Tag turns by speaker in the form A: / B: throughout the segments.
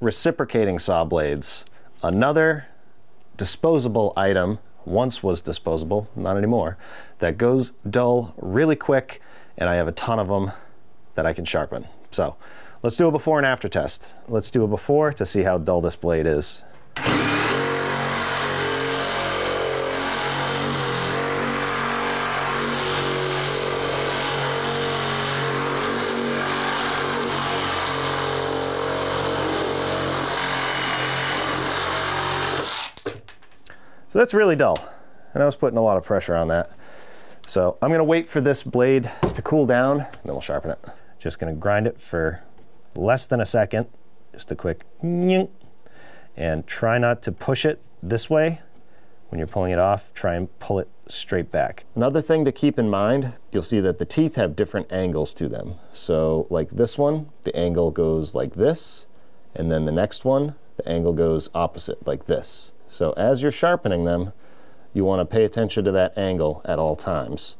A: reciprocating saw blades. Another disposable item, once was disposable, not anymore, that goes dull really quick, and I have a ton of them that I can sharpen. So let's do a before and after test. Let's do a before to see how dull this blade is. So that's really dull, and I was putting a lot of pressure on that. So I'm gonna wait for this blade to cool down, and then we'll sharpen it. Just gonna grind it for less than a second, just a quick nying, and try not to push it this way. When you're pulling it off, try and pull it straight back. Another thing to keep in mind, you'll see that the teeth have different angles to them. So like this one, the angle goes like this, and then the next one, the angle goes opposite, like this. So as you're sharpening them, you want to pay attention to that angle at all times.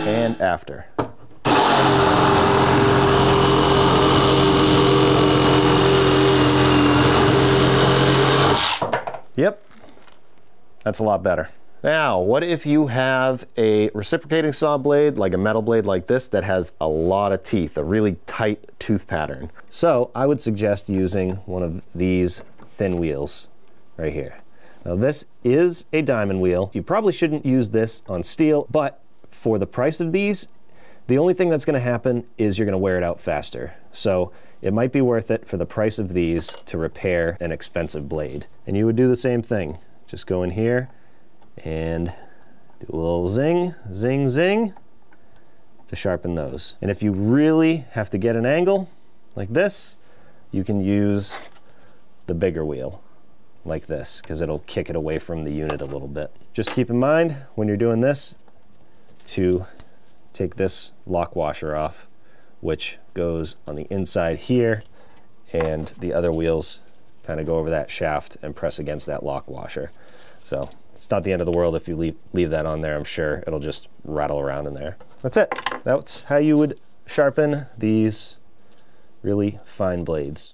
A: And after. Yep, that's a lot better. Now, what if you have a reciprocating saw blade, like a metal blade like this, that has a lot of teeth, a really tight tooth pattern? So I would suggest using one of these thin wheels right here. Now this is a diamond wheel. You probably shouldn't use this on steel, but for the price of these, the only thing that's going to happen is you're going to wear it out faster. So it might be worth it for the price of these to repair an expensive blade. And you would do the same thing. Just go in here and do a little zing, zing, zing to sharpen those. And if you really have to get an angle like this, you can use the bigger wheel like this, because it'll kick it away from the unit a little bit. Just keep in mind when you're doing this to take this lock washer off, which goes on the inside here, and the other wheels kind of go over that shaft and press against that lock washer. So it's not the end of the world if you leave that on there. I'm sure it'll just rattle around in there. That's it. That's how you would sharpen these really fine blades.